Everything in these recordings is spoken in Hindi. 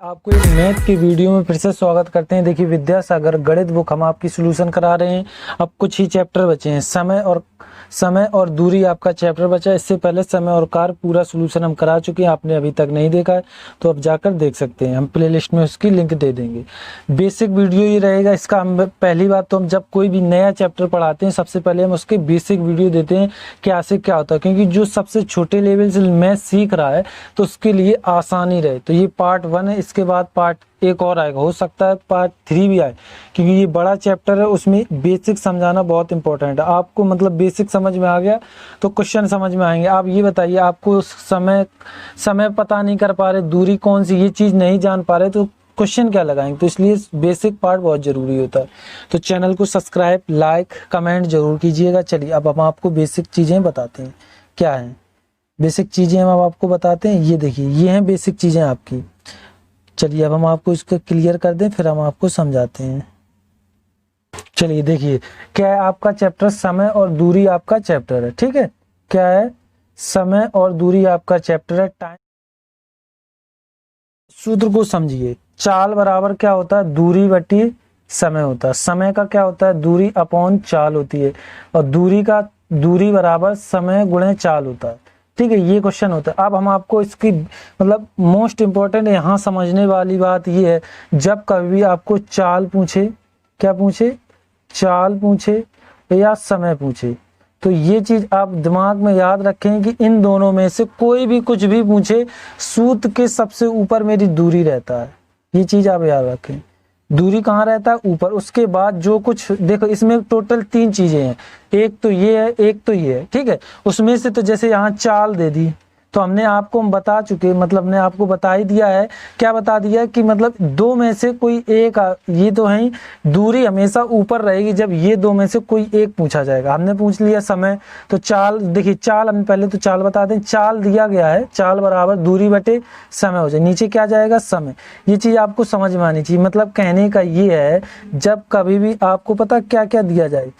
आपको एक मैथ की वीडियो में फिर से स्वागत करते हैं। देखिए विद्यासागर गणित बुक हम आपकी सॉल्यूशन करा रहे हैं। अब कुछ ही चैप्टर बचे हैं। समय और दूरी आपका चैप्टर बचा है। इससे पहले समय और कार पूरा सॉल्यूशन हम करा चुके हैं। आपने अभी तक नहीं देखा है तो अब जाकर देख सकते हैं। हम प्लेलिस्ट में उसकी लिंक दे देंगे। बेसिक वीडियो ये रहेगा इसका। हम पहली बात तो हम जब कोई भी नया चैप्टर पढ़ाते हैं सबसे पहले हम उसके बेसिक वीडियो देते हैं क्या से क्या होता है, क्योंकि जो सबसे छोटे लेवल से मैथ सीख रहा है तो उसके लिए आसानी रहे। तो ये पार्ट 1 है। इसके बाद पार्ट एक और आएगा, हो सकता है पार्ट 3 भी आए, क्योंकि ये बड़ा चैप्टर है। उसमें बेसिक समझाना बहुत इंपॉर्टेंट है। आपको मतलब बेसिक समझ में आ गया तो क्वेश्चन समझ में आएंगे। आप ये बताइए, आपको समय पता नहीं कर पा रहे, दूरी कौन सी, ये चीज़ नहीं जान पा रहे तो क्वेश्चन क्या लगाएंगे। तो इसलिए बेसिक पार्ट बहुत ज़रूरी होता है। तो चैनल को सब्सक्राइब, लाइक, कमेंट जरूर कीजिएगा। चलिए अब हम आपको बेसिक चीज़ें बताते हैं क्या है। बेसिक चीज़ें हम अब आपको बताते हैं। ये देखिए, ये हैं बेसिक चीज़ें आपकी। चलिए अब हम आपको इसको क्लियर कर दें, फिर हम आपको समझाते हैं। चलिए देखिए, क्या है आपका चैप्टर, समय और दूरी आपका चैप्टर है। ठीक है, क्या है, समय और दूरी आपका चैप्टर है। टाइम सूत्र को समझिए। चाल बराबर क्या होता है, दूरी बटी समय होता है। समय का क्या होता है, दूरी अपॉन चाल होती है। और दूरी बराबर समय गुणे चाल होता है। ठीक है, ये क्वेश्चन होता है। अब हम आपको इसकी मतलब मोस्ट इंपॉर्टेंट यहाँ समझने वाली बात ये है, जब कभी आपको चाल पूछे, क्या पूछे, चाल पूछे या समय पूछे, तो ये चीज आप दिमाग में याद रखें कि इन दोनों में से कोई भी कुछ भी पूछे, सूत्र के सबसे ऊपर मेरी दूरी रहता है। ये चीज आप याद रखें, दूरी कहाँ रहता है, ऊपर। उसके बाद जो कुछ देखो, इसमें टोटल 3 चीजें हैं। एक तो ये है, एक तो ये है। ठीक है, उसमें से तो जैसे यहाँ चाल दे दी तो हम बता चुके, मतलब हमने आपको बता ही दिया है। क्या बता दिया कि मतलब दो में से कोई एक, ये तो है ही, दूरी हमेशा ऊपर रहेगी जब ये दो में से कोई एक पूछा जाएगा। हमने पूछ लिया समय, तो चाल देखिए, चाल हम पहले तो चाल बता दें। चाल दिया गया है, चाल बराबर दूरी बटे समय हो जाए। नीचे क्या जाएगा, समय। ये चीज आपको समझ में आनी चाहिए। मतलब कहने का ये है, जब कभी भी आपको पता क्या क्या दिया जाए,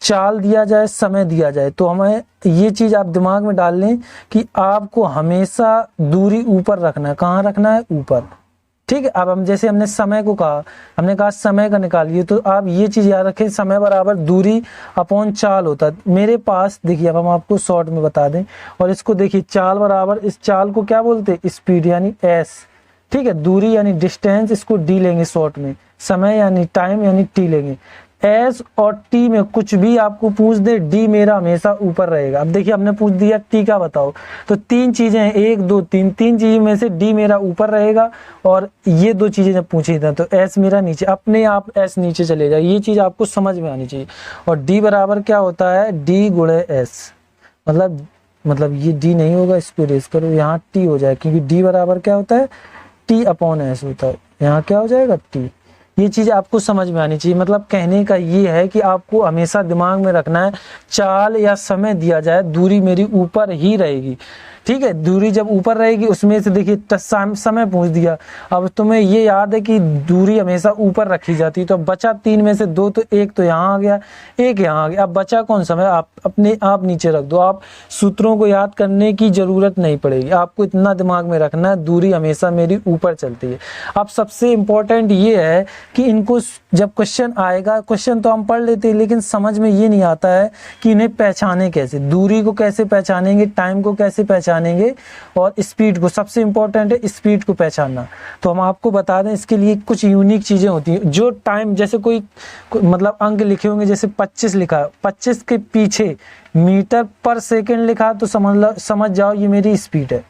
चाल दिया जाए, समय दिया जाए, तो हमें ये चीज आप दिमाग में डाल लें कि आपको हमेशा दूरी ऊपर रखना है। कहाँ रखना है, ऊपर। ठीक है, अब हम जैसे हमने समय को कहा, हमने कहा समय का निकालिए, तो आप ये चीज याद रखें, समय बराबर दूरी अपॉन चाल होता है। मेरे पास देखिए, अब हम आपको शॉर्ट में बता दें, और इसको देखिए, चाल बराबर, इस चाल को क्या बोलते हैं, स्पीड यानी एस। ठीक है, दूरी यानी डिस्टेंस, इसको डी लेंगे शॉर्ट में। समय यानी टाइम यानी टी लेंगे। एस और टी में कुछ भी आपको पूछ दे, डी मेरा हमेशा ऊपर रहेगा। अब देखिए, हमने पूछ दिया टी का बताओ, तो 3 चीजें हैं, 1 2 3, 3 चीजें में से डी मेरा ऊपर रहेगा, और ये 2 चीजें जब पूछी था तो एस मेरा नीचे, अपने आप एस नीचे चले जाए। ये चीज आपको समझ में आनी चाहिए। और डी बराबर क्या होता है, डी गुणे एस। मतलब ये डी नहीं होगा, इसको रेस करो, यहाँ टी हो जाए, क्योंकि डी बराबर क्या होता है, टी अपॉन एस होता है। यहाँ क्या हो जाएगा, टी। ये चीज आपको समझ में आनी चाहिए। मतलब कहने का ये है कि आपको हमेशा दिमाग में रखना है, चाल या समय दिया जाए, दूरी मेरी ऊपर ही रहेगी। ठीक है, दूरी जब ऊपर रहेगी, उसमें से देखिए समय पूछ दिया। अब तुम्हें ये याद है कि दूरी हमेशा ऊपर रखी जाती है, तो बचा 3 में से 2, तो एक तो यहाँ आ गया, एक यहाँ आ गया। अब बचा कौन, समय, आप अपने आप नीचे रख दो। आप सूत्रों को याद करने की जरूरत नहीं पड़ेगी, आपको इतना दिमाग में रखना है, दूरी हमेशा मेरी ऊपर चलती है। अब सबसे इंपॉर्टेंट ये है कि इनको जब क्वेश्चन आएगा, क्वेश्चन तो हम पढ़ लेते हैं, लेकिन समझ में ये नहीं आता है कि इन्हें पहचाने कैसे, दूरी को कैसे पहचानेंगे, टाइम को कैसे पहचानेंगे, और स्पीड को। सबसे इंपॉर्टेंट है स्पीड को पहचानना। तो हम आपको बता दें, इसके लिए कुछ यूनिक चीजें होती हैं। जो टाइम, जैसे कोई मतलब अंक लिखे होंगे, जैसे 25 लिखा, 25 के पीछे मीटर पर सेकंड लिखा, तो समझ जाओ ये मेरी स्पीड है।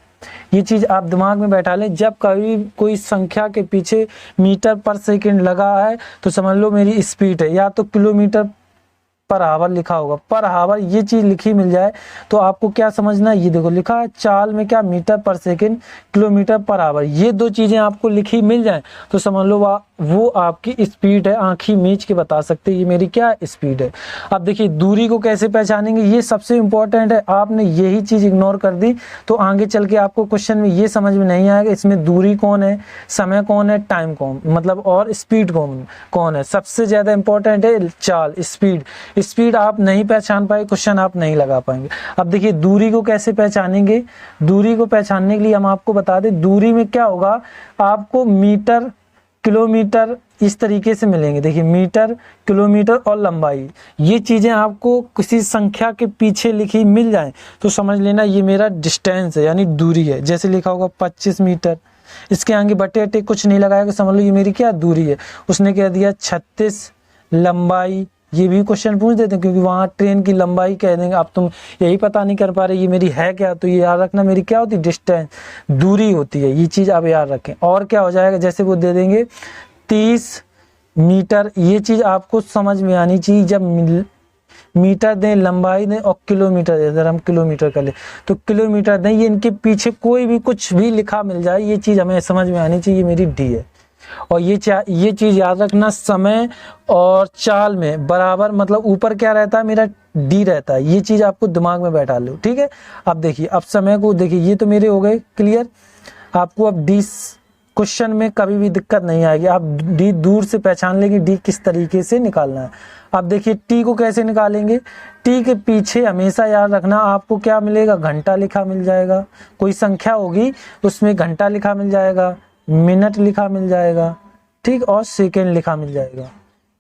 ये चीज आप दिमाग में बैठा लें, जब कभी कोई संख्या के पीछे मीटर पर सेकंड लगा है तो समझ लो मेरी स्पीड है। या तो किलोमीटर पर आवर लिखा होगा, पर आवर, ये चीज लिखी मिल जाए तो आपको क्या समझना है, ये देखो लिखा है चाल में क्या, मीटर पर सेकंड, किलोमीटर पर आवर, ये 2 चीजें आपको लिखी मिल जाए तो समझ लो वो आपकी स्पीड है, आंखी मीच के बता सकते हैं ये मेरी क्या स्पीड है। अब देखिए दूरी को कैसे पहचानेंगे, ये सबसे इंपॉर्टेंट है। आपने यही चीज़ इग्नोर कर दी तो आगे चल के आपको क्वेश्चन में ये समझ में नहीं आएगा इसमें दूरी कौन है, समय कौन है, टाइम कौन मतलब और स्पीड कौन है। सबसे ज़्यादा इंपॉर्टेंट है चाल, स्पीड। स्पीड आप नहीं पहचान पाए, क्वेश्चन आप नहीं लगा पाएंगे। अब देखिए दूरी को कैसे पहचानेंगे, दूरी को पहचानने के लिए हम आपको बता दें दूरी में क्या होगा, आपको मीटर किलोमीटर इस तरीके से मिलेंगे। देखिए मीटर, किलोमीटर और लंबाई, ये चीज़ें आपको किसी संख्या के पीछे लिखी मिल जाए तो समझ लेना ये मेरा डिस्टेंस है यानी दूरी है। जैसे लिखा होगा 25 मीटर, इसके आगे बटे अटे कुछ नहीं लगाया तो समझ लो ये मेरी क्या दूरी है। उसने कह दिया 36 लंबाई, ये भी क्वेश्चन पूछ देते हैं क्योंकि वहाँ ट्रेन की लंबाई कह देंगे। अब तुम यही पता नहीं कर पा रहे ये मेरी है क्या, तो ये याद रखना मेरी क्या होती है, डिस्टेंस, दूरी होती है। ये चीज़ आप याद रखें। और क्या हो जाएगा, जैसे वो दे देंगे 30 मीटर, ये चीज़ आपको समझ में आनी चाहिए। जब मीटर दें, लंबाई दें और किलोमीटर दें, अगर हम किलोमीटर कर ले तो किलोमीटर दें, ये इनके पीछे कोई भी कुछ भी लिखा मिल जाए ये चीज़ हमें समझ में आनी चाहिए, ये मेरी डी है। और ये चीज़ याद रखना, समय और चाल में बराबर मतलब ऊपर क्या रहता है मेरा डी रहता है। ये चीज़ आपको दिमाग में बैठा लो, ठीक है। अब देखिए, अब समय को देखिए, ये तो मेरे हो गए क्लियर। आपको अब डी क्वेश्चन में कभी भी दिक्कत नहीं आएगी, आप डी दूर से पहचान लेंगे डी किस तरीके से निकालना है। अब देखिए टी को कैसे निकालेंगे, टी के पीछे हमेशा याद रखना आपको क्या मिलेगा, घंटा लिखा मिल जाएगा। कोई संख्या होगी उसमें घंटा लिखा मिल जाएगा, मिनट लिखा मिल जाएगा, ठीक, और सेकेंड लिखा मिल जाएगा।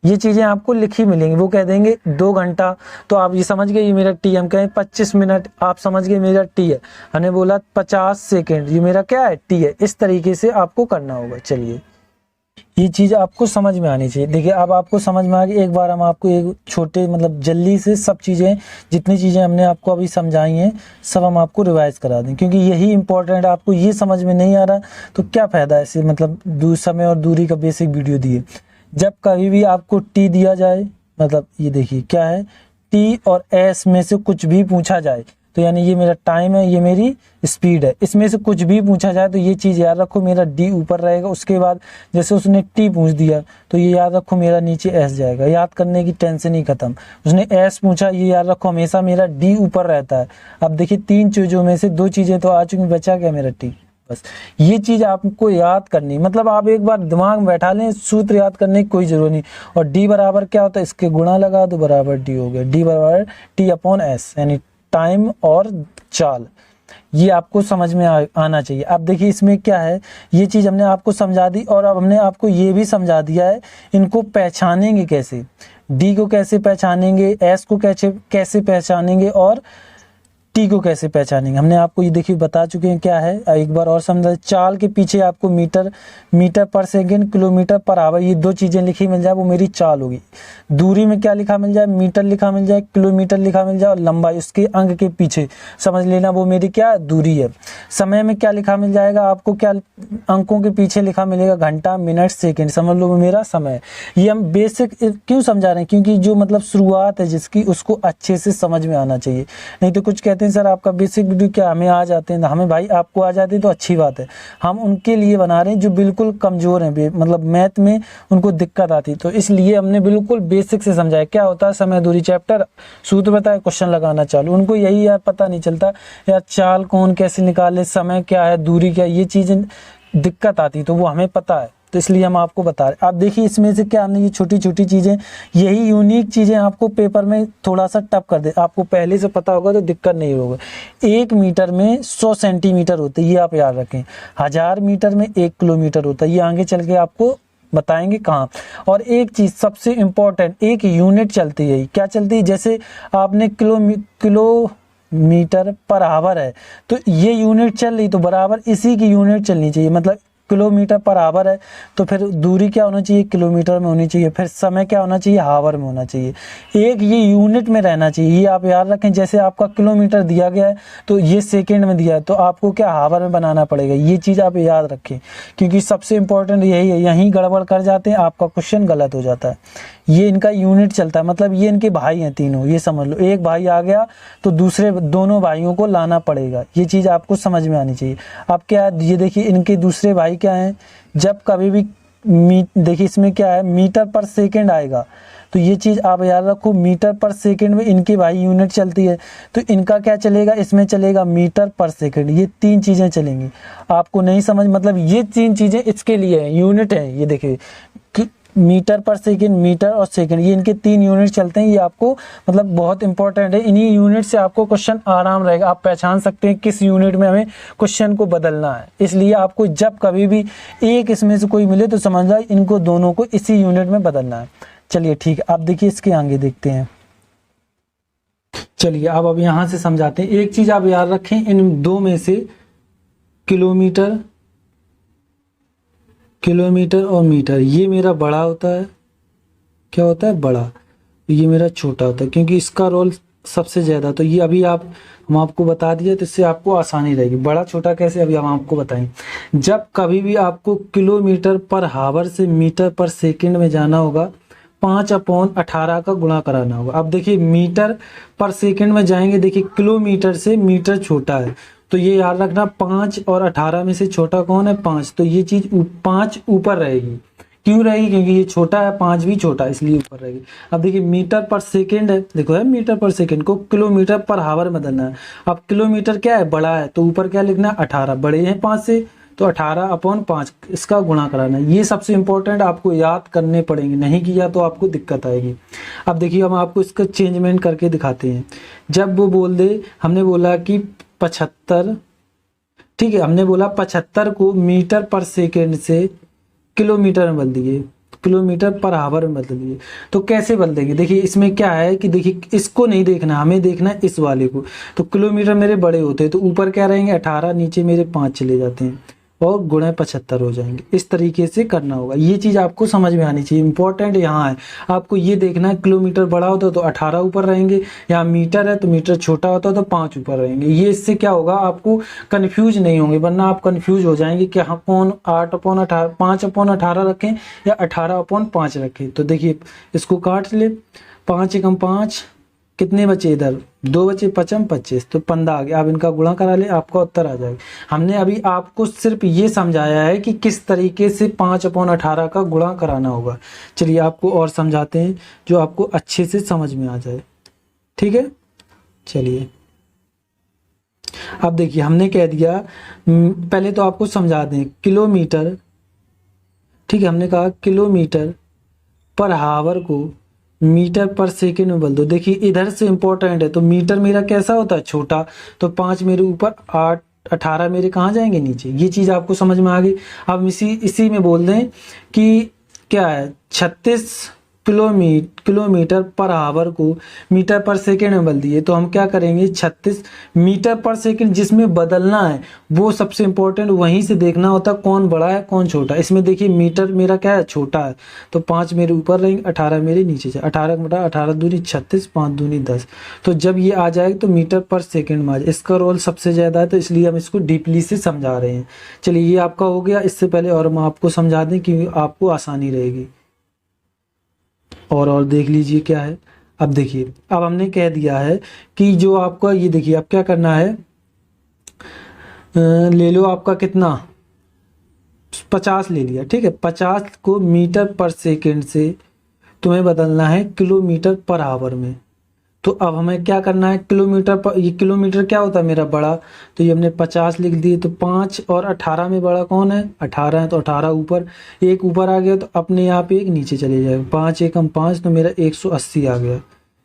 ये चीज़ें आपको लिखी मिलेंगी। वो कह देंगे 2 घंटा तो आप ये समझ गए ये मेरा टी, हम कहें 25 मिनट आप समझ गए मेरा टी है। हमने बोला 50 सेकेंड ये मेरा क्या है, टी है। इस तरीके से आपको करना होगा। चलिए ये चीज़ आपको समझ में आनी चाहिए। देखिए अब आपको समझ में आ गई। एक बार हम आपको एक छोटे मतलब जल्दी से सब चीज़ें जितनी चीज़ें हमने आपको अभी समझाई हैं सब हम आपको रिवाइज करा दें, क्योंकि यही इंपॉर्टेंट है। आपको ये समझ में नहीं आ रहा तो क्या फ़ायदा ऐसे मतलब समय और दूरी का बेसिक वीडियो दिए। जब कभी भी आपको टी दिया जाए, मतलब ये देखिए क्या है, टी और एस में से कुछ भी पूछा जाए तो यानी ये मेरा टाइम है, ये मेरी स्पीड है, इसमें से कुछ भी पूछा जाए तो ये चीज़ याद रखो मेरा डी ऊपर रहेगा। उसके बाद जैसे उसने टी पूछ दिया तो ये याद रखो मेरा नीचे एस जाएगा। याद करने की टेंशन ही खत्म। उसने एस पूछा, ये याद रखो हमेशा मेरा डी ऊपर रहता है। अब देखिए 3 चीज़ों में से 2 चीज़ें तो आ चुकी, बचा क्या मेरा टी। बस ये चीज़ आपको याद करनी, मतलब आप एक बार दिमाग में बैठा लें, सूत्र याद करने की कोई जरूरत नहीं। और डी बराबर क्या होता है, इसके गुणा लगा दो, बराबर डी हो गया। डी बराबर टी अपॉन एस यानी टाइम और चाल। ये आपको समझ में आना चाहिए। अब देखिए इसमें क्या है, ये चीज़ हमने आपको समझा दी और अब हमने आपको ये भी समझा दिया है इनको पहचानेंगे कैसे, डी को कैसे पहचानेंगे, एस को कैसे पहचानेंगे और टी को कैसे पहचानेंगे। हमने आपको ये देखिए बता चुके हैं क्या है। एक बार और समझा, चाल के पीछे आपको मीटर पर सेकंड, किलोमीटर पर आवर, ये 2 चीज़ें लिखी मिल जाए वो मेरी चाल होगी। दूरी में क्या लिखा मिल जाए, मीटर लिखा मिल जाए, किलोमीटर लिखा मिल जाए और लंबाई उसके अंक के पीछे समझ लेना वो मेरी क्या दूरी है। समय में क्या लिखा मिल जाएगा आपको, क्या अंकों के पीछे लिखा मिलेगा, घंटा, मिनट, सेकेंड, समझ लो वो मेरा समय। ये हम बेसिक क्यों समझा रहे हैं, क्योंकि जो मतलब शुरुआत है जिसकी उसको अच्छे से समझ में आना चाहिए। नहीं तो कुछ कहते हैं सर आपका बेसिक वीडियो क्या हमें आ जाते हैं, हमें भाई आपको आ जाते हैं तो अच्छी बात है। हम उनके लिए बना रहे हैं जो बिल्कुल कमज़ोर हैं, मतलब मैथ में उनको दिक्कत आती, तो इसलिए हमने बिल्कुल बेसिक से समझाया क्या होता है समय दूरी चैप्टर, सूत्र बताए, क्वेश्चन लगाना चालू। उनको यही यार पता नहीं चलता यार चाल कौन कैसे निकाले, समय क्या है, दूरी क्या, ये चीज़ें दिक्कत आती तो वो हमें पता है, तो इसलिए हम आपको बता रहे। आप देखिए इसमें से क्या हमने ये छोटी छोटी चीज़ें, यही यूनिक चीज़ें आपको पेपर में थोड़ा सा टफ कर दे। आपको पहले से पता होगा तो दिक्कत नहीं होगा। 1 मीटर में 100 सेंटीमीटर होते हैं, ये आप याद रखें। 1000 मीटर में 1 किलोमीटर होता है, ये आगे चल के आपको बताएंगे कहाँ। और एक चीज़ सबसे इम्पोर्टेंट, एक यूनिट चलती है, क्या चलती है, जैसे आपने किलोमीटर पर आवर है तो ये यूनिट चल रही तो बराबर इसी की यूनिट चलनी चाहिए। मतलब किलोमीटर पर आवर है तो फिर दूरी क्या होना चाहिए, किलोमीटर में होनी चाहिए। फिर समय क्या होना चाहिए, आवर में होना चाहिए। एक ये यूनिट में रहना चाहिए, ये आप याद रखें। जैसे आपका किलोमीटर दिया गया है तो ये सेकंड में दिया है तो आपको क्या आवर में बनाना पड़ेगा। ये चीज़ आप याद रखें क्योंकि सबसे इंपॉर्टेंट यही है, यहीं गड़बड़ कर जाते हैं, आपका क्वेश्चन गलत हो जाता है। ये इनका यूनिट चलता है, मतलब ये इनके भाई हैं तीनों, ये समझ लो। एक भाई आ गया तो दूसरे दोनों भाइयों को लाना पड़ेगा, ये चीज़ आपको समझ में आनी चाहिए। अब क्या ये देखिए इनके दूसरे भाई क्या हैं, जब कभी भी देखिए इसमें क्या है, मीटर पर सेकंड आएगा, तो ये चीज़ आप याद रखो, मीटर पर सेकंड में इनकी भाई यूनिट चलती है, तो इनका क्या चलेगा, इसमें चलेगा मीटर पर सेकंड। ये 3 चीज़ें चलेंगी। आपको नहीं समझ, मतलब ये 3 चीज़ें इसके लिए है, यूनिट है। ये देखिए कि मीटर पर सेकंड, मीटर और सेकंड, ये इनके 3 यूनिट चलते हैं। ये आपको मतलब बहुत इंपॉर्टेंट है। इन्हीं यूनिट से आपको क्वेश्चन आराम रहेगा, आप पहचान सकते हैं किस यूनिट में हमें क्वेश्चन को बदलना है। इसलिए आपको जब कभी भी एक इसमें से कोई मिले तो समझ जाए इनको दोनों को इसी यूनिट में बदलना है। चलिए ठीक है, अब देखिए इसके आगे देखते हैं। चलिए अब यहां से समझाते हैं। एक चीज आप याद रखें, इन दो में से किलोमीटर और मीटर, ये मेरा बड़ा होता है। क्या होता है, बड़ा। ये मेरा छोटा होता है, क्योंकि इसका रोल सबसे ज्यादा। तो ये अभी हम आपको बता दिए, तो इससे आपको आसानी रहेगी। बड़ा छोटा कैसे, अभी हम आपको बताएं। जब कभी भी आपको किलोमीटर पर हावर से मीटर पर सेकंड में जाना होगा, 5/18 का गुणा कराना होगा। अब देखिए मीटर पर सेकंड में जाएंगे, देखिए किलोमीटर से मीटर छोटा है, तो ये याद रखना 5 और 18 में से छोटा कौन है, 5। तो ये चीज 5 ऊपर रहेगी। क्यों रहेगी, क्योंकि ये छोटा है, 5 भी छोटा है, इसलिए ऊपर रहेगी। अब देखिए मीटर पर सेकंड है, देखो है मीटर पर सेकंड को किलोमीटर पर हावर में बदलना है। अब किलोमीटर क्या है, बड़ा है, तो ऊपर क्या लिखना है, 18, बड़े हैं 5 से, तो 18/5 इसका गुणा कराना है। ये सबसे इंपॉर्टेंट आपको याद करने पड़ेंगे, नहीं किया तो आपको दिक्कत आएगी। अब देखिए हम आपको इसका चेंजमेंट करके दिखाते हैं। जब वो बोल दे, हमने बोला कि 75, ठीक है, हमने बोला 75 को मीटर पर सेकेंड से किलोमीटर में बदल दिए, किलोमीटर पर हावर में बदल दिए। तो कैसे बदल देंगे, देखिए इसमें क्या है कि देखिए इसको नहीं देखना, हमें देखना है इस वाले को। तो किलोमीटर मेरे बड़े होते हैं, तो ऊपर क्या रहेंगे 18, नीचे मेरे 5 चले जाते हैं और गुणे 75 हो जाएंगे। इस तरीके से करना होगा। ये चीज आपको समझ में आनी चाहिए, इंपॉर्टेंट यहाँ है। आपको ये देखना है, किलोमीटर बड़ा होता है तो 18 ऊपर रहेंगे, यहाँ मीटर है तो मीटर छोटा होता है तो 5 ऊपर रहेंगे। ये इससे क्या होगा, आपको कंफ्यूज नहीं होंगे, वरना आप कंफ्यूज हो जाएंगे कि हाँ कौन 8/18 5/18 रखें या 18/5 रखें। तो देखिए इसको काट ले, 5 एकम 5, कितने बचे इधर, 2 बचे, 5×5 तो 15 आ गया। अब इनका गुणा करा ले, आपका उत्तर आ जाएगा। हमने अभी आपको सिर्फ ये समझाया है कि किस तरीके से 5/18 का गुणा कराना होगा। चलिए आपको और समझाते हैं जो आपको अच्छे से समझ में आ जाए, ठीक है। चलिए अब देखिए हमने कह दिया, पहले तो आपको समझा दें, किलोमीटर, ठीक है, हमने कहा किलोमीटर पर हावर को मीटर पर सेकंड में बदल दो। देखिए इधर से इंपॉर्टेंट है, तो मीटर मेरा कैसा होता है, छोटा, तो 5 मेरे ऊपर, 8 18 मेरे कहाँ जाएंगे, नीचे। ये चीज आपको समझ में आ गई। अब इसी में बोल दें कि क्या है, 36 किलोमीटर पर हावर को मीटर पर सेकंड में बदल दिए। तो हम क्या करेंगे, 36 मीटर पर सेकंड जिसमें बदलना है वो सबसे इंपॉर्टेंट, वहीं से देखना होता है कौन बड़ा है कौन छोटा। इसमें देखिए मीटर मेरा क्या है, छोटा है, तो 5 मेरे ऊपर रहेंगे, 18 मेरे नीचे जाए। 18 बटा 18 दूनी 36, 5 दूनी 10। तो जब ये आ जाएगा तो मीटर पर सेकेंड में आ जाए। इसका रोल सबसे ज्यादा है, तो इसलिए हम इसको डीपली से समझा रहे हैं। चलिए ये आपका हो गया। इससे पहले और हम आपको समझा दें कि आपको आसानी रहेगी। और देख लीजिए क्या है। अब देखिए, अब हमने कह दिया है कि जो आपका ये देखिए, अब क्या करना है, ले लो आपका कितना, 50 ले लिया, ठीक है। 50 को मीटर पर सेकंड से तुम्हें बदलना है किलोमीटर पर आवर में। तो अब हमें क्या करना है, किलोमीटर पर, ये किलोमीटर क्या होता है मेरा बड़ा, तो ये हमने 50 लिख दिए। तो 5 और 18 में बड़ा कौन है, 18 है, तो 18 ऊपर, एक ऊपर आ गया तो अपने आप एक नीचे चले जाएगा। 5 एकम 5, तो मेरा 180 आ गया।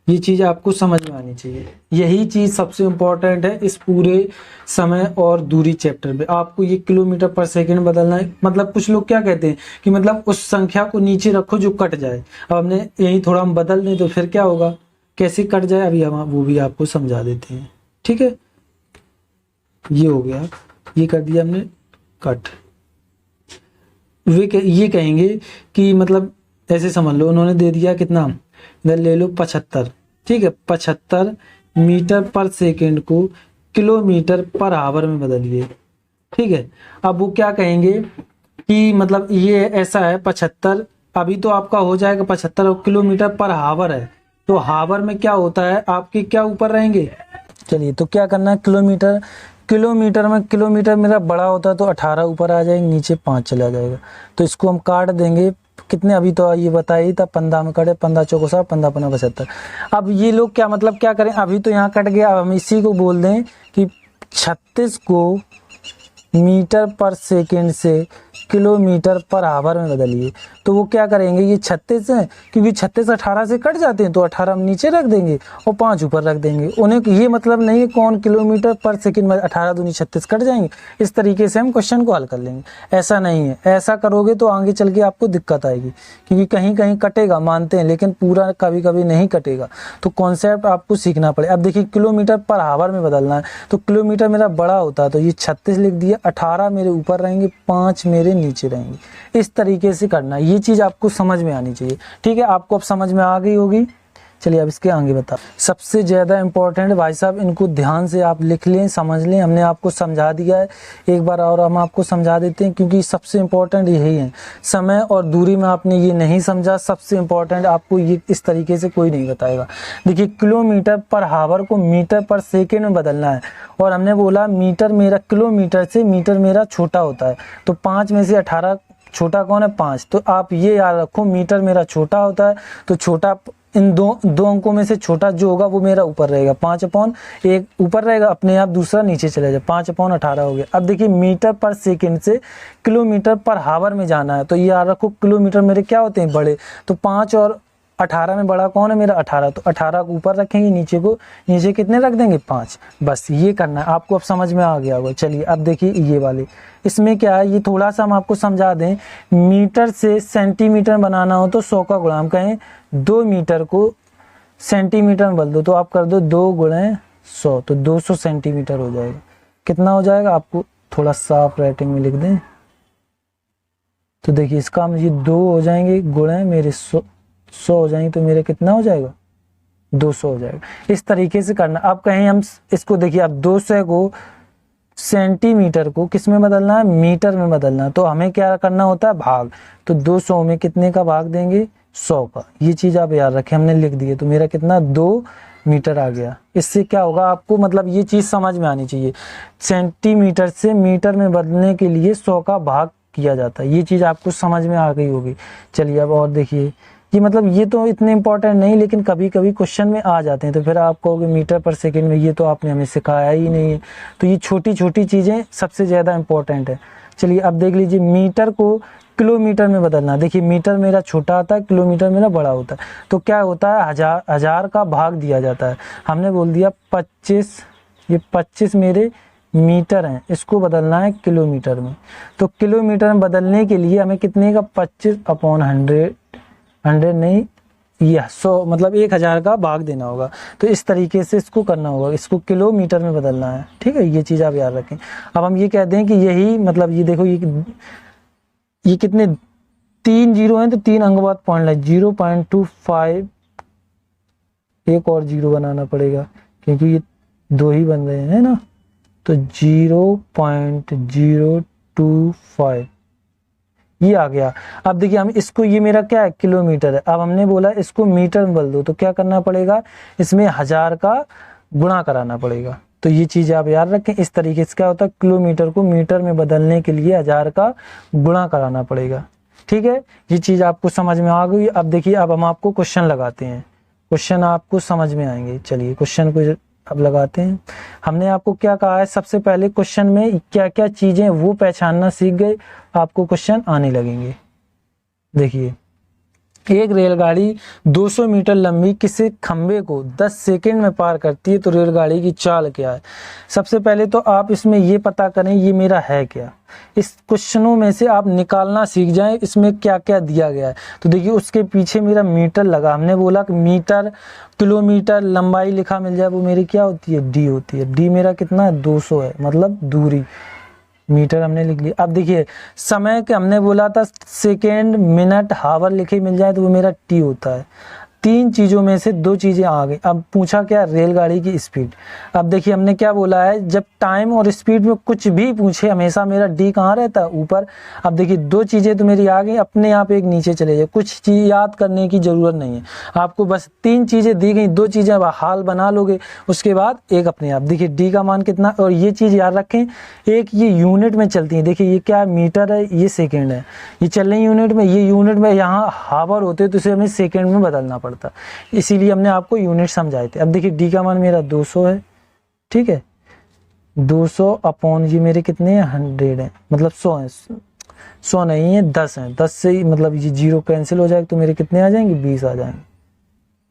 ये चीज आपको समझ में आनी चाहिए। यही चीज सबसे इंपॉर्टेंट है इस पूरे समय और दूरी चैप्टर में। आपको ये किलोमीटर पर सेकंड बदलना है। मतलब कुछ लोग क्या कहते हैं कि मतलब उस संख्या को नीचे रखो जो कट जाए। अब हमने यही थोड़ा हम बदल दें तो फिर क्या होगा, कैसे कट जाए, अभी हम वो भी आपको समझा देते हैं, ठीक है। ये हो गया, ये कर दिया हमने कट। ये कहेंगे कि मतलब ऐसे समझ लो, उन्होंने दे दिया कितना, इधर ले लो 75, ठीक है। 75 मीटर पर सेकंड को किलोमीटर पर आवर में बदलिए, ठीक है। अब वो क्या कहेंगे कि मतलब ये ऐसा है 75, अभी तो आपका हो जाएगा 75 किलोमीटर पर हावर है, तो हावर में क्या होता है आपके क्या ऊपर रहेंगे। चलिए तो क्या करना है, किलोमीटर में, किलोमीटर मेरा बड़ा होता है तो 18 ऊपर आ जाएंगे, नीचे 5 चला जाएगा। तो इसको हम काट देंगे कितने, अभी तो ये बताइए था 15 में कटे, 15 चौको 7, 15 15 75। अब ये लोग क्या मतलब क्या करें, अभी तो यहाँ कट गया, अब हम इसी को बोल दें कि 36 को मीटर पर सेकेंड से किलोमीटर पर आवर में बदलिए। तो वो क्या करेंगे, ये 36 है क्योंकि 36 18 से कट जाते हैं तो 18 हम नीचे रख देंगे और 5 ऊपर रख देंगे। उन्हें ये मतलब नहीं है कौन किलोमीटर पर सेकंड में 18 दूनी 36 कट जाएंगे। इस तरीके से हम क्वेश्चन को हल कर लेंगे। ऐसा नहीं है, ऐसा करोगे तो आगे चल के आपको दिक्कत आएगी क्योंकि कहीं कहीं कटेगा मानते हैं, लेकिन पूरा कभी कभी नहीं कटेगा। तो कॉन्सेप्ट आपको सीखना पड़े। अब देखिए किलोमीटर पर आवर में बदलना है, तो किलोमीटर मेरा बड़ा होता है तो ये 36 लिख दिया, 18 मेरे ऊपर रहेंगे, 5 मेरे नीचे रहेंगे। इस तरीके से करना, ये चीज आपको समझ में आनी चाहिए। ठीक है, आपको अब समझ में आ गई होगी। चलिए अब इसके आगे बता, सबसे ज़्यादा इम्पोर्टेंट भाई साहब, इनको ध्यान से आप लिख लें, समझ लें। हमने आपको समझा दिया है, एक बार और हम आपको समझा देते हैं क्योंकि सबसे इम्पोर्टेंट यही है। समय और दूरी में आपने ये नहीं समझा, सबसे इम्पोर्टेंट आपको ये इस तरीके से कोई नहीं बताएगा। देखिए किलोमीटर पर हावर को मीटर पर सेकेंड में बदलना है और हमने बोला मीटर मेरा, किलोमीटर से मीटर मेरा छोटा होता है, तो 5 में से 18 छोटा कौन है, 5। तो आप ये याद रखो, मीटर मेरा छोटा होता है तो छोटा इन दो अंकों में से छोटा जो होगा वो मेरा ऊपर रहेगा, 5/1 ऊपर रहेगा अपने आप, दूसरा नीचे चले जाए, 5/18 हो गया। अब देखिए मीटर पर सेकंड से किलोमीटर पर हावर में जाना है, तो ये याद रखो किलोमीटर मेरे क्या होते हैं, बड़े। तो 5 और 18 में बड़ा कौन है मेरा, 18। तो 18 को ऊपर रखेंगे, नीचे कितने रख देंगे, 5। बस ये करना है आपको। अब समझ में आ गया होगा। चलिए अब देखिए ये वाले, इसमें क्या है, ये थोड़ा सा हम आपको समझा दें। मीटर से सेंटीमीटर बनाना हो तो 100 का गुणा, हम कहें 2 मीटर को सेंटीमीटर में बदल दो तो आप कर दो 2 गुणे 100, तो 200 सेंटीमीटर हो जाएगा। कितना हो जाएगा, आपको थोड़ा साफ राइटिंग में लिख दें तो देखिए इसका हम ये 2 हो जाएंगे गुणे मेरे 100 हो जाएंगे, तो मेरे कितना हो जाएगा, 200 हो जाएगा। इस तरीके से करना। अब कहें हम इसको देखिए, अब 200 को सेंटीमीटर को किस में बदलना है, मीटर में बदलना है, तो हमें क्या करना होता है, भाग। तो 200 में कितने का भाग देंगे, 100 का। ये चीज आप याद रखें, हमने लिख दिए, तो मेरा कितना 2 मीटर आ गया। इससे क्या होगा आपको, मतलब ये चीज समझ में आनी चाहिए, सेंटीमीटर से मीटर में बदलने के लिए 100 का भाग किया जाता है। ये चीज आपको समझ में आ गई होगी। चलिए अब और देखिए, ये मतलब ये तो इतने इंपॉर्टेंट नहीं, लेकिन कभी कभी क्वेश्चन में आ जाते हैं, तो फिर आप कहोगे मीटर पर सेकंड में, ये तो आपने हमें सिखाया ही नहीं है। तो ये छोटी छोटी चीज़ें सबसे ज़्यादा इंपॉर्टेंट है। चलिए अब देख लीजिए, मीटर को किलोमीटर में बदलना। देखिए मीटर मेरा छोटा आता है, किलोमीटर मेरा बड़ा होता है, तो क्या होता है, हजार का भाग दिया जाता है। हमने बोल दिया 25, ये 25 मेरे मीटर हैं, इसको बदलना है किलोमीटर में। तो किलोमीटर में बदलने के लिए हमें कितने का, 25/100 नहीं, ये 100 मतलब 1000 का भाग देना होगा। तो इस तरीके से इसको करना होगा, इसको किलोमीटर में बदलना है। ठीक है, ये चीज़ आप याद रखें। अब हम ये कहते हैं कि यही मतलब, ये देखो ये कितने 3 जीरो हैं, तो 3 अंक बाद पॉइंट लाइन 0.25, एक और जीरो बनाना पड़ेगा क्योंकि ये 2 ही बन रहे हैं ना, तो 0.025 ये आ गया। अब देखिए हम इसको, ये मेरा क्या है, किलोमीटर है। अब हमने बोला इसको मीटर में बदल दो, तो क्या करना पड़ेगा, इसमें 1000 का गुणा कराना पड़ेगा। तो ये चीज़ आप याद रखें। इस तरीके से क्या होता है, किलोमीटर को मीटर में बदलने के लिए 1000 का गुणा कराना पड़ेगा। ठीक है, ये चीज़ आपको समझ में आ गई। अब देखिए, अब हम आपको क्वेश्चन लगाते हैं, क्वेश्चन आपको समझ में आएंगे। चलिए क्वेश्चन को अब लगाते हैं। हमने आपको क्या कहा है, सबसे पहले क्वेश्चन में क्या क्या चीजें वो पहचानना सीख गए, आपको क्वेश्चन आने लगेंगे। देखिए, एक रेलगाड़ी 200 मीटर लंबी किसी खंबे को 10 सेकंड में पार करती है, तो रेलगाड़ी की चाल क्या है। सबसे पहले तो आप इसमें ये पता करें ये मेरा है क्या। इस क्वेश्चनों में से आप निकालना सीख जाएं इसमें क्या क्या दिया गया है। तो देखिए उसके पीछे मेरा मीटर लगा, हमने बोला कि मीटर किलोमीटर लंबाई लिखा मिल जाए, वो मेरी क्या होती है, डी होती है। डी मेरा कितना है, 200 है, मतलब दूरी। मीटर हमने लिख लिया। अब देखिए समय के हमने बोला था सेकेंड, मिनट, हावर लिखे मिल जाए, तो वो मेरा टी होता है। तीन चीज़ों में से दो चीज़ें आ गई। अब पूछा क्या, रेलगाड़ी की स्पीड। अब देखिए हमने क्या बोला है, जब टाइम और स्पीड में कुछ भी पूछे हमेशा मेरा डी कहाँ रहता है, ऊपर। अब देखिए दो चीज़ें तो मेरी आ गई, अपने आप एक नीचे चले जाए, कुछ चीज़ याद करने की ज़रूरत नहीं है आपको, बस तीन चीज़ें दी गई, दो चीज़ें हाल बना लोगे, उसके बाद एक अपने आप। देखिए डी का मान कितना, और ये चीज़ याद रखें, एक ये यूनिट में चलती है। देखिए ये क्या मीटर है, ये सेकेंड है, ये चल रही यूनिट में, ये यूनिट में, यहाँ हावर होते तो इसे हमें सेकेंड में बदलना पड़ता, इसीलिए हमने आपको यूनिट समझाए थे। अब देखिए डी का मान मेरा 200 है, ठीक है, 200 अपॉन ये मेरे कितने हैं, 100 है, मतलब 100 है, 100 नहीं है, 10 है, 10 से ही मतलब ये जीरो कैंसिल हो जाएगा तो मेरे कितने आ जाएंगे, 20 आ जाएंगे।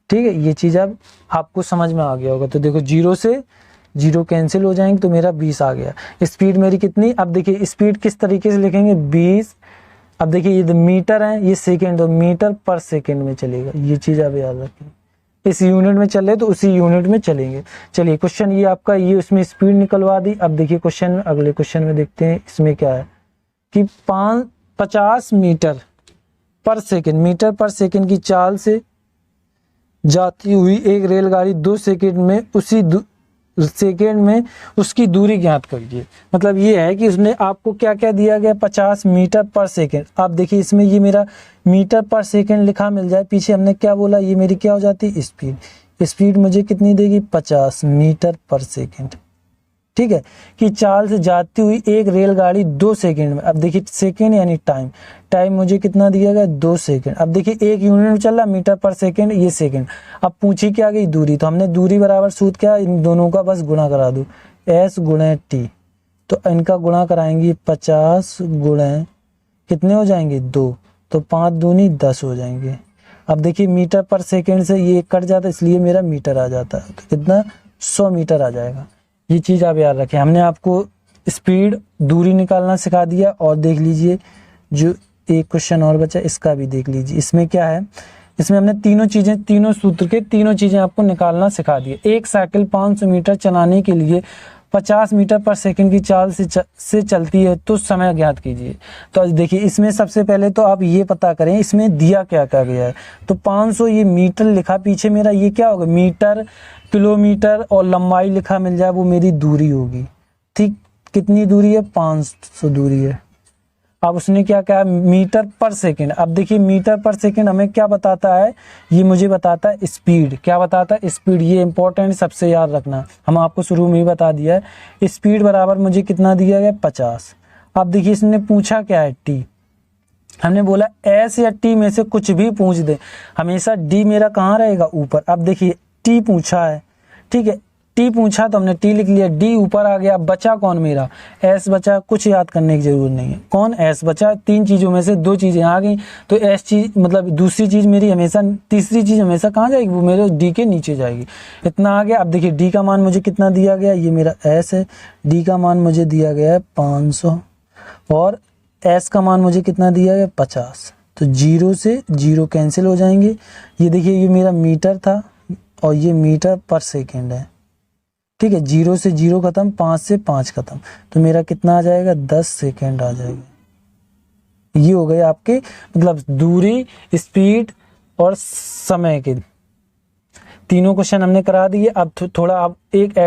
ठीक है, ये चीज़ अब आपको समझ में आ गया होगा। तो देखो जीरो से जीरो कैंसिल हो जाएंगे तो मेरा 20 आ गया। स्पीड मेरी कितनी, अब देखिए स्पीड किस तरीके से लिखेंगे, 20। अब देखिए ये मीटर है, ये सेकेंड, तो मीटर पर सेकेंड में चलेगा, ये चीज़ आप याद रखें। इस यूनिट में चल रहे तो उसी यूनिट में चलेंगे। चलिए क्वेश्चन ये आपका, ये उसमें स्पीड निकलवा दी। अब देखिए क्वेश्चन, अगले क्वेश्चन में देखते हैं इसमें क्या है कि 50 मीटर पर सेकेंड, मीटर पर सेकेंड की चाल से जाती हुई एक रेलगाड़ी 2 सेकेंड में उसी सेकेंड में उसकी दूरी ज्ञात करिए। मतलब ये है कि उसने आपको क्या क्या दिया गया, 50 मीटर पर सेकेंड। आप देखिए इसमें ये मेरा मीटर पर सेकेंड लिखा मिल जाए, पीछे हमने क्या बोला, ये मेरी क्या हो जाती, स्पीड। स्पीड मुझे कितनी देगी, 50 मीटर पर सेकेंड। ठीक है, कि चाल से जाती हुई एक रेलगाड़ी 2 सेकेंड में। अब देखिए सेकेंड यानी टाइम, टाइम मुझे कितना दिया गया, 2 सेकेंड। अब देखिए एक यूनिट में चल रहा, मीटर पर सेकेंड, ये सेकेंड। अब पूछी क्या गई, दूरी, तो हमने दूरी बराबर सूत्र क्या, इन दोनों का बस गुणा करा दूं, एस गुणे टी। तो इनका गुणा कराएंगे, 50 गुणे कितने हो जाएंगे, 2, तो 5 दूनी 10 हो जाएंगे। अब देखिए मीटर पर सेकेंड से ये कट जाता है, इसलिए मेरा मीटर आ जाता है, तो कितना, 100 मीटर आ जाएगा। ये चीज़ आप याद रखें। हमने आपको स्पीड, दूरी निकालना सिखा दिया। और देख लीजिए जो एक क्वेश्चन और बचा, इसका भी देख लीजिए। इसमें क्या है, इसमें हमने तीनों चीज़ें, तीनों सूत्र के तीनों चीज़ें आपको निकालना सिखा दी। एक साइकिल 500 मीटर चलाने के लिए 50 मीटर पर सेकंड की चाल से चलती है तो समय ज्ञात कीजिए। तो देखिए इसमें सबसे पहले तो आप ये पता करें इसमें दिया क्या क्या गया है। तो 500 ये मीटर लिखा, पीछे मेरा ये क्या होगा, मीटर, किलोमीटर, और लंबाई लिखा मिल जाए, वो मेरी दूरी होगी। ठीक, कितनी दूरी है, 500 दूरी है। अब उसने क्या कहा, मीटर पर सेकंड। अब देखिए मीटर पर सेकंड हमें क्या बताता है, ये मुझे बताता है स्पीड। क्या बताता है, स्पीड। ये इंपॉर्टेंट, सबसे याद रखना, हम आपको शुरू में ही बता दिया है। स्पीड बराबर मुझे कितना दिया गया, 50। अब देखिए इसने पूछा क्या है, टी। हमने बोला एस या टी में से कुछ भी पूछ दे, हमेशा डी मेरा कहाँ रहेगा, ऊपर। अब देखिए टी पूछा है, ठीक है, टी पूछा तो हमने टी लिख लिया, डी ऊपर आ गया। बचा कौन मेरा, एस बचा। कुछ याद करने की जरूरत नहीं है, कौन, एस बचा। तीन चीज़ों में से दो चीज़ें आ गई, तो एस चीज़ मतलब दूसरी चीज़ मेरी हमेशा, तीसरी चीज़ हमेशा कहाँ जाएगी, वो मेरे डी के नीचे जाएगी। इतना आ गया। अब देखिए डी का मान मुझे कितना दिया गया, ये मेरा एस है, डी का मान मुझे दिया गया है 500, और एस का मान मुझे कितना दिया गया, 50। तो जीरो से जीरो कैंसिल हो जाएंगे। ये देखिए ये मेरा मीटर था और ये मीटर पर सेकेंड है, ठीक है। जीरो से जीरो खत्म, 5 से 5 खत्म, तो मेरा कितना आ जाएगा, 10 सेकेंड आ जाएगा। ये हो गए आपके मतलब दूरी, स्पीड और समय के तीनों क्वेश्चन हमने करा दिए। अब थोड़ा आप एक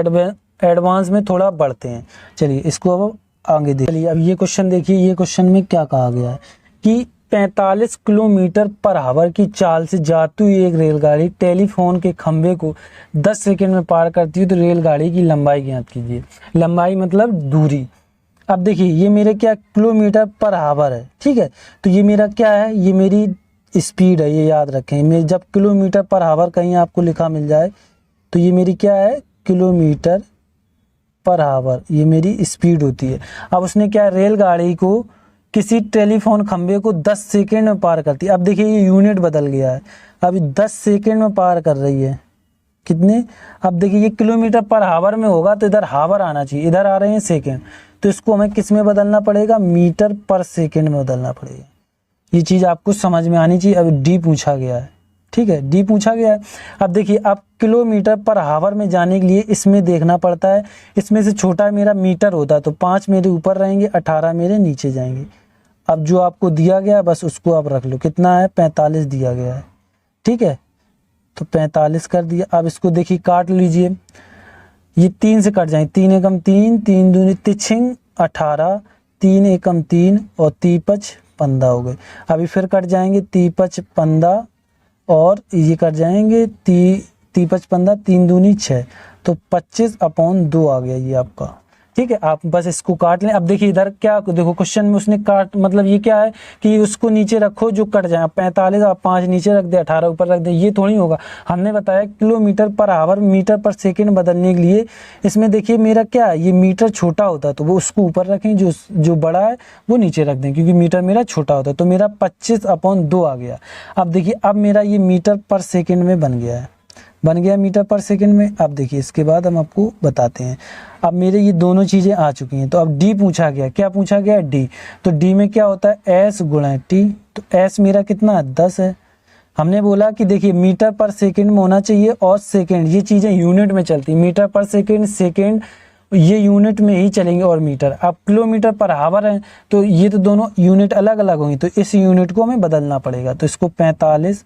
एडवांस में थोड़ा बढ़ते हैं। चलिए इसको अब आगे देखिए। अब ये क्वेश्चन देखिए, ये क्वेश्चन में क्या कहा गया है कि 45 किलोमीटर पर आवर की चाल से जाती हुई एक रेलगाड़ी टेलीफोन के खंभे को 10 सेकंड में पार करती है, तो रेलगाड़ी की लंबाई ज्ञात कीजिए। लंबाई मतलब दूरी। अब देखिए ये मेरे क्या, किलोमीटर पर आवर है, ठीक है। तो ये मेरा क्या है, ये मेरी स्पीड है, ये याद रखें। मेरे जब किलोमीटर पर आवर कहीं आपको लिखा मिल जाए तो ये मेरी क्या है, किलोमीटर पर आवर, ये मेरी स्पीड होती है। अब उसने क्या, रेलगाड़ी को किसी टेलीफोन खंभे को 10 सेकंड में पार करती है। अब देखिए ये यूनिट बदल गया है, अभी 10 सेकंड में पार कर रही है, कितने। अब देखिए ये किलोमीटर पर आवर में होगा तो इधर आवर आना चाहिए, इधर आ रहे हैं सेकंड, तो इसको हमें किस में बदलना पड़ेगा, मीटर पर सेकंड में बदलना पड़ेगा। ये चीज़ आपको समझ में आनी चाहिए। अभी डी पूछा गया है, ठीक है, डी पूछा गया है। अब देखिए अब किलोमीटर पर आवर में जाने के लिए इसमें देखना पड़ता है, इसमें से छोटा मेरा मीटर होता है, तो 5 मेरे ऊपर रहेंगे, 18 मेरे नीचे जाएंगे। अब जो आपको दिया गया है बस उसको आप रख लो, कितना है, 45 दिया गया है, ठीक है। तो 45 कर दिया। अब इसको देखिए काट लीजिए, ये 3 से कट जाए, 3 एकम 3, 3 दूनी तिछिंग 18, 3 एकम 3 और 3 5 15 हो गए। अभी फिर कट जाएंगे 3 5 15 और ये कट जाएंगे 3 5 15, 3 दूनी 6, तो 25/2 आ गया ये आपका। ठीक है, आप बस इसको काट लें। अब देखिए इधर क्या, देखो क्वेश्चन में उसने काट, मतलब ये क्या है कि उसको नीचे रखो जो कट जाए। 45 आप 5 नीचे रख दे, 18 ऊपर रख दे, ये थोड़ी होगा। हमने बताया किलोमीटर पर आवर मीटर पर सेकंड बदलने के लिए इसमें देखिए मेरा क्या है, ये मीटर छोटा होता है तो वो उसको ऊपर रखें, जो बड़ा है वो नीचे रख दें, क्योंकि मीटर मेरा छोटा होता है। तो मेरा 25/2 आ गया। अब देखिए अब मेरा ये मीटर पर सेकेंड में बन गया है, बन गया मीटर पर सेकंड में। अब देखिए इसके बाद हम आपको बताते हैं। अब मेरे ये दोनों चीज़ें आ चुकी हैं, तो अब डी पूछा गया, क्या पूछा गया, डी। तो डी में क्या होता है, एस गुणा टी। तो एस मेरा कितना है, 10 है। हमने बोला कि देखिए मीटर पर सेकंड में होना चाहिए और सेकंड, ये चीज़ें यूनिट में चलती, मीटर पर सेकंड, सेकंड ये यूनिट में ही चलेंगे और मीटर। अब किलोमीटर पर आवर है तो ये तो दोनों यूनिट अलग अलग होंगी, तो इस यूनिट को हमें बदलना पड़ेगा। तो इसको 45,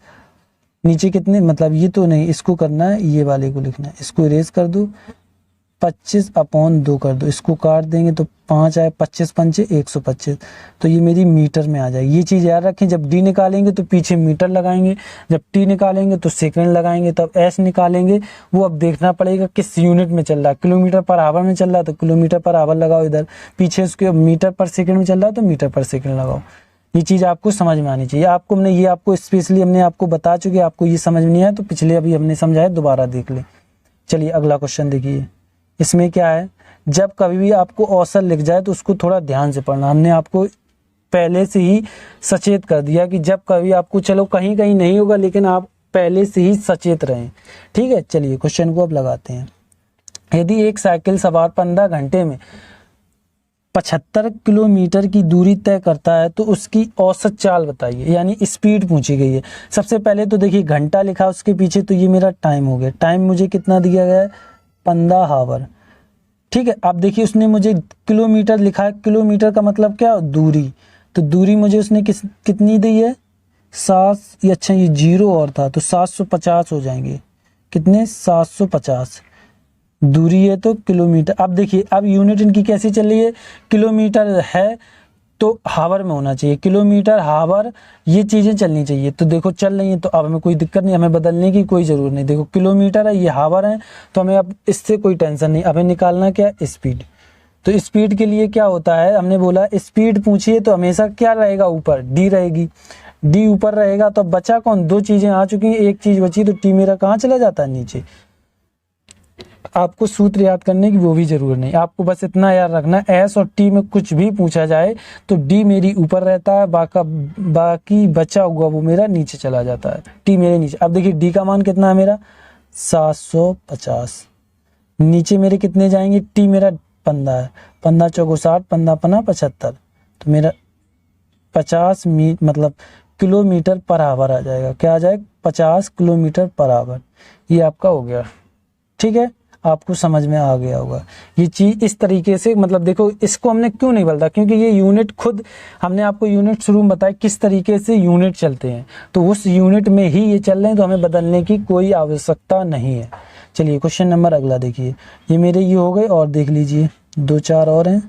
नीचे कितने, मतलब ये तो नहीं, इसको करना है, ये वाले को लिखना है, इसको इरेज कर दो, 25/2 कर दो, इसको काट देंगे तो 5 आए, 25 पंचे 125, तो ये मेरी मीटर में आ जाएगी। ये चीज़ याद रखें, जब डी निकालेंगे तो पीछे मीटर लगाएंगे, जब टी निकालेंगे तो सेकंड लगाएंगे, तब एस निकालेंगे वो अब देखना पड़ेगा किस यूनिट में चल रहा है। किलोमीटर पर आवर में चल रहा है तो किलोमीटर पर आवर लगाओ इधर, पीछे उसके मीटर पर सेकेंड में चल रहा है तो मीटर पर सेकेंड लगाओ। ये चीज़ आपको समझ में आनी चाहिए। आपको हमने ये आपको स्पेशली हमने आपको बता चुके, आपको ये समझ में नहीं आया तो पिछले अभी हमने समझाया, दोबारा देख ले। चलिए अगला क्वेश्चन देखिए, इसमें क्या है, जब कभी भी आपको औसत लिख जाए तो उसको थोड़ा ध्यान से पढ़ना। हमने आपको पहले से ही सचेत कर दिया कि जब कभी आपको, चलो कहीं कहीं नहीं होगा लेकिन आप पहले से ही सचेत रहें। ठीक है, चलिए क्वेश्चन को अब लगाते हैं। यदि एक साइकिल सवार 15 घंटे में 75 किलोमीटर की दूरी तय करता है तो उसकी औसत चाल बताइए, यानी स्पीड पूछी गई है। सबसे पहले तो देखिए घंटा लिखा उसके पीछे, तो ये मेरा टाइम हो गया। टाइम मुझे कितना दिया गया है, 15 आवर। ठीक है, अब देखिए उसने मुझे किलोमीटर लिखा है, किलोमीटर का मतलब क्या, दूरी। तो दूरी मुझे उसने कितनी दी है, 7, अच्छा ये 0 और था तो 750 हो जाएंगे। कितने, 750 दूरी है तो किलोमीटर। अब देखिए अब यूनिट इनकी कैसी चल रही है, किलोमीटर है तो हावर में होना चाहिए, किलोमीटर हावर ये चीज़ें चलनी चाहिए। तो देखो चल रही है तो अब हमें कोई दिक्कत नहीं, हमें बदलने की कोई ज़रूरत नहीं। देखो किलोमीटर है, ये हावर है, तो हमें अब इससे कोई टेंशन नहीं। हमें निकालना क्या, स्पीड। तो स्पीड के लिए क्या होता है, हमने बोला स्पीड पूछिए तो हमेशा क्या रहेगा, ऊपर डी रहेगी। डी ऊपर रहेगा तो बचा कौन, 2 चीज़ें आ चुकी हैं, एक चीज़ बची, तो टी मेरा कहाँ चला जाता है, नीचे। आपको सूत्र याद करने की वो भी जरूरत नहीं, आपको बस इतना याद रखना, एस और टी में कुछ भी पूछा जाए तो डी मेरी ऊपर रहता है, बाकी बचा हुआ वो मेरा नीचे चला जाता है, टी मेरे नीचे। अब देखिए डी का मान कितना है मेरा, 750। नीचे मेरे कितने जाएंगे, टी मेरा 15 है, 15 चौको 60, 15 पना 75, तो मेरा 50 मतलब किलोमीटर पर आवर आ जाएगा। क्या आ जाएगा, 50 किलोमीटर पर आवर। ये आपका हो गया। ठीक है, आपको समझ में आ गया होगा ये चीज इस तरीके से। मतलब देखो इसको हमने क्यों नहीं बदला, क्योंकि ये यूनिट खुद हमने आपको यूनिट शुरू में बताया किस तरीके से यूनिट चलते हैं, तो उस यूनिट में ही ये चल रहे हैं, तो हमें बदलने की कोई आवश्यकता नहीं है। चलिए क्वेश्चन नंबर अगला देखिए, ये मेरे ये हो गए और देख लीजिए 2-4 और हैं।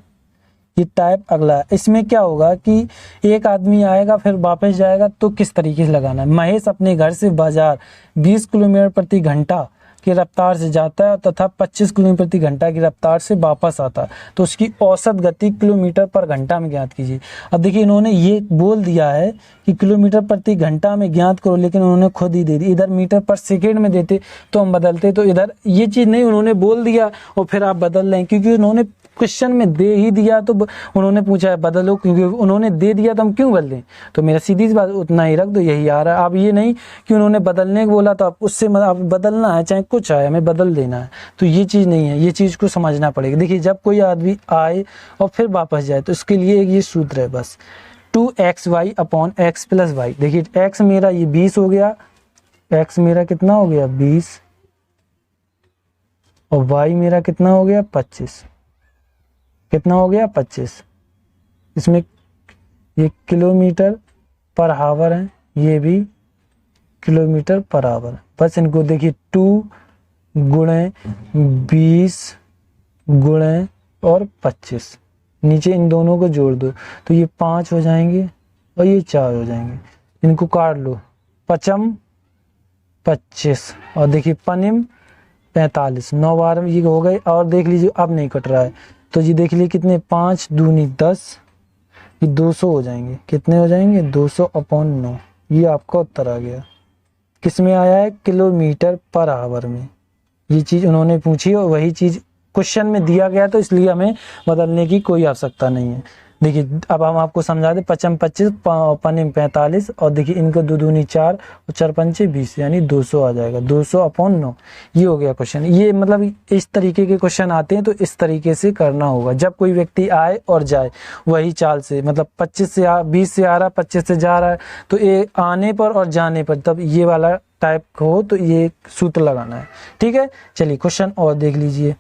ये टाइप अगला, इसमें क्या होगा कि एक आदमी आएगा फिर वापस जाएगा, तो किस तरीके से लगाना है। महेश अपने घर से बाजार 20 किलोमीटर प्रति घंटा की रफ्तार से जाता है तथा 25 किलोमीटर प्रति घंटा की रफ्तार से वापस आता है, तो उसकी औसत गति किलोमीटर पर घंटा में ज्ञात कीजिए। अब देखिए इन्होंने ये बोल दिया है कि किलोमीटर प्रति घंटा में ज्ञात करो, लेकिन उन्होंने खुद ही दे दी। इधर मीटर पर सेकेंड में देते तो हम बदलते, तो इधर ये चीज़ नहीं, उन्होंने बोल दिया और फिर आप बदल लें, क्योंकि उन्होंने क्वेश्चन में दे ही दिया तो उन्होंने पूछा है बदलो, क्योंकि उन्होंने दे दिया तो हम क्यों बदलें। तो मेरा सीधी सी बात, उतना ही रख दो, यही आ रहा है। अब ये नहीं कि उन्होंने बदलने को बोला तो आप उससे आप बदलना है, चाहे कुछ आए हमें बदल देना है, तो ये चीज़ नहीं है, ये चीज़ को समझना पड़ेगा। देखिए जब कोई आदमी आए और फिर वापस जाए तो इसके लिए ये सूत्र है बस, 2xy upon x plus y. देखिए x मेरा ये 20 हो गया, x मेरा कितना हो गया 20, और y मेरा कितना हो गया 25, कितना हो गया 25। इसमें ये किलोमीटर पर हावर है, ये भी किलोमीटर पर आवर। बस इनको देखिए 2 गुणे 20 गुणे और 25, नीचे इन दोनों को जोड़ दो तो ये 5 हो जाएंगे और ये 4 हो जाएंगे। इनको काट लो, पचम 25 और देखिए पनिम 45, 9 बार ये हो गए। और देख लीजिए अब नहीं कट रहा है तो ये देख लीजिए कितने, 5 दूनी 10, ये 200 हो जाएंगे। कितने हो जाएंगे, 200/9। ये आपका उत्तर आ गया। किस में आया है, किलोमीटर पर आवर में। ये चीज़ उन्होंने पूछी और वही चीज़ क्वेश्चन में दिया गया, तो इसलिए हमें बदलने की कोई आवश्यकता नहीं है। देखिए अब हम आपको समझा दें, पचम 25, पनिम 45 और देखिए इनको 2 दूनी 4 और 4 पंचे 20, यानी 200 आ जाएगा। 200/9 ये हो गया क्वेश्चन। ये मतलब इस तरीके के क्वेश्चन आते हैं तो इस तरीके से करना होगा। जब कोई व्यक्ति आए और जाए वही चाल से, मतलब 20 से आ रहा, 25 से जा रहा है, तो ये आने पर और जाने पर तब ये वाला टाइप हो तो ये सूत्र लगाना है। ठीक है, चलिए क्वेश्चन और देख लीजिए।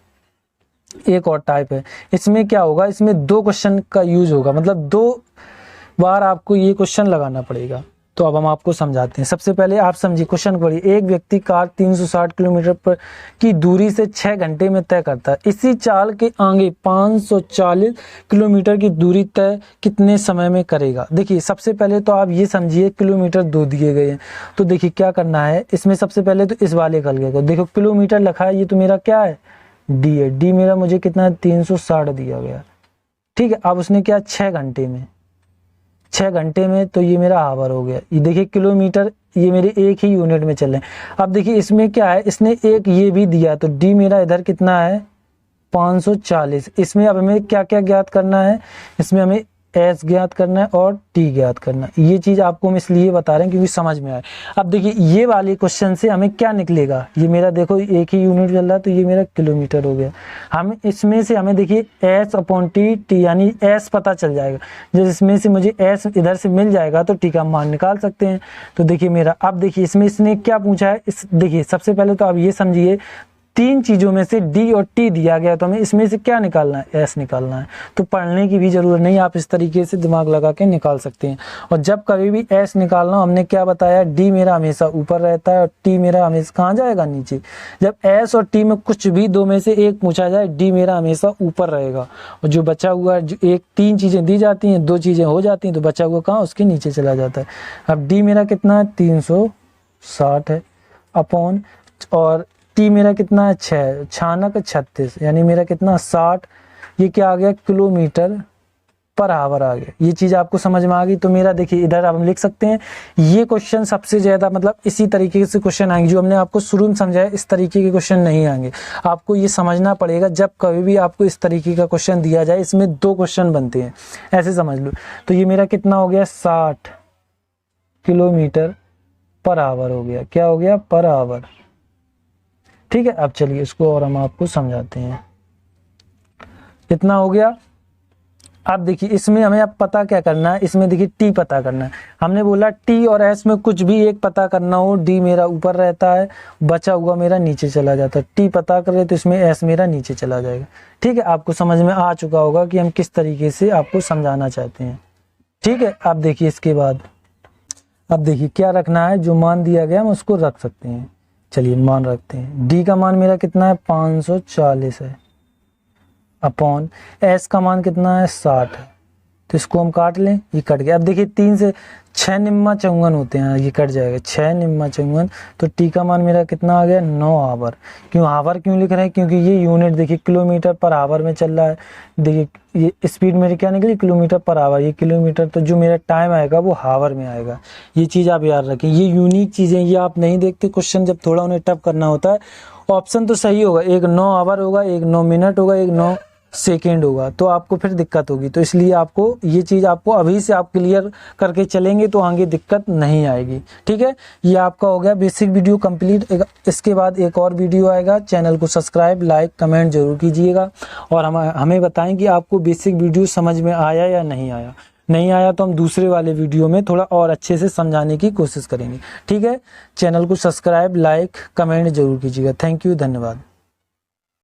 एक और टाइप है, इसमें क्या होगा, इसमें 2 क्वेश्चन का यूज होगा, मतलब 2 बार आपको ये क्वेश्चन लगाना पड़ेगा। तो अब हम आपको समझाते हैं। सबसे पहले आप समझिए, क्वेश्चन पढ़िए। एक व्यक्ति कार 360 किलोमीटर पर की दूरी से 6 घंटे में तय करता है। इसी चाल के आगे 540 किलोमीटर की दूरी तय कितने समय में करेगा। देखिए सबसे पहले तो आप ये समझिए, किलोमीटर 2 दिए गए हैं, तो देखिए क्या करना है इसमें। सबसे पहले तो इस वाले कल को देखो, किलोमीटर लिखा है, ये तो मेरा क्या है, डी है। डी मेरा मुझे कितना है, 360 दिया गया। ठीक है, अब उसने क्या, 6 घंटे में, 6 घंटे में, तो ये मेरा आवर हो गया। ये देखिए किलोमीटर, ये मेरे एक ही यूनिट में चल रहे हैं। अब देखिए इसमें क्या है, इसने एक ये भी दिया, तो डी मेरा इधर कितना है, 540। इसमें अब हमें क्या क्या ज्ञात करना है, इसमें हमें एस ज्ञात करना है और टी ज्ञात करना है। ये चीज़ आपको हम इसलिए बता रहे हैं क्योंकि समझ में आए। अब देखिए ये वाले क्वेश्चन से हमें क्या निकलेगा, ये मेरा देखो एक ही यूनिट चल रहा है, तो ये मेरा किलोमीटर हो गया। हम इसमें से हमें देखिए S/T, टी यानी एस पता चल जाएगा। जब इसमें से मुझे एस इधर से मिल जाएगा तो टी का मान निकाल सकते हैं। तो देखिए मेरा, अब देखिए इसमें इसने क्या पूछा है, इस देखिए सबसे पहले तो आप ये समझिए, 3 चीज़ों में से डी और टी दिया गया, तो हमें इसमें से क्या निकालना है, एस निकालना है। तो पढ़ने की भी जरूरत नहीं, आप इस तरीके से दिमाग लगा के निकाल सकते हैं। और जब कभी भी एस निकालना, हमने क्या बताया, डी मेरा हमेशा ऊपर रहता है और टी मेरा हमेशा कहाँ जाएगा, नीचे। जब एस और टी में कुछ भी 2 में से एक पूछा जाए, डी मेरा हमेशा ऊपर रहेगा और जो बचा हुआ है, जो 3 चीज़ें दी जाती हैं, 2 चीज़ें हो जाती हैं, तो बचा हुआ कहाँ, उसके नीचे चला जाता है। अब डी मेरा कितना है, 360 है अपॉन, और टी मेरा कितना है, 6, 6 36, यानी मेरा कितना 60। ये क्या आ गया, किलोमीटर पर आवर आ गया। ये चीज़ आपको समझ में आ गई। तो मेरा देखिए इधर हम लिख सकते हैं, ये क्वेश्चन सबसे ज़्यादा, मतलब इसी तरीके से क्वेश्चन आएंगे जो हमने आपको शुरू में समझाया, इस तरीके के क्वेश्चन नहीं आएंगे। आपको ये समझना पड़ेगा, जब कभी भी आपको इस तरीके का क्वेश्चन दिया जाए, इसमें 2 क्वेश्चन बनते हैं, ऐसे समझ लो। तो ये मेरा कितना हो गया, 60 किलोमीटर पर आवर हो गया। क्या हो गया, पर आवर। ठीक है, अब चलिए इसको और हम आपको समझाते हैं। कितना हो गया, अब देखिए इसमें हमें अब पता क्या करना है, इसमें देखिए टी पता करना है। हमने बोला टी और एस में कुछ भी एक पता करना हो, डी मेरा ऊपर रहता है, बचा हुआ मेरा नीचे चला जाता है। टी पता करें तो इसमें एस मेरा नीचे चला जाएगा। ठीक है, आपको समझ में आ चुका होगा कि हम किस तरीके से आपको समझाना चाहते हैं। ठीक है, अब देखिए इसके बाद, अब देखिए क्या रखना है, जो मान दिया गया हम उसको रख सकते हैं। चलिए मान रखते हैं। डी का मान मेरा कितना है, 540 है, अपॉन एस का मान कितना है, 60 है। तो इसको हम काट लें, ये कट गया। अब देखिए 3 से 6 निम्मा चौगुन होते हैं, ये कट जाएगा, 6 निम्मा चौगुन। तो टी का मान मेरा कितना आ गया, 9 आवर। क्यों आवर क्यों लिख रहे हैं, क्योंकि ये यूनिट देखिए किलोमीटर पर आवर में चल रहा है। देखिए ये स्पीड मेरी क्या निकली, किलोमीटर पर आवर। ये किलोमीटर, तो जो मेरा टाइम आएगा वो हावर में आएगा। ये चीज़ आप याद रखें, ये यूनिक चीज़ें, ये आप नहीं देखते क्वेश्चन जब थोड़ा उन्हें टफ करना होता है। ऑप्शन तो सही होगा, एक 9 आवर होगा, एक 9 मिनट होगा, एक 9 सेकेंड होगा, तो आपको फिर दिक्कत होगी। तो इसलिए आपको ये चीज़ आपको अभी से आप क्लियर करके चलेंगे तो आगे दिक्कत नहीं आएगी। ठीक है, ये आपका हो गया बेसिक वीडियो कंप्लीट। इसके बाद एक और वीडियो आएगा। चैनल को सब्सक्राइब, लाइक, कमेंट जरूर कीजिएगा और हमें बताएं कि आपको बेसिक वीडियो समझ में आया या नहीं आया। नहीं आया तो हम दूसरे वाले वीडियो में थोड़ा और अच्छे से समझाने की कोशिश करेंगे। ठीक है, चैनल को सब्सक्राइब, लाइक, कमेंट जरूर कीजिएगा। थैंक यू, धन्यवाद।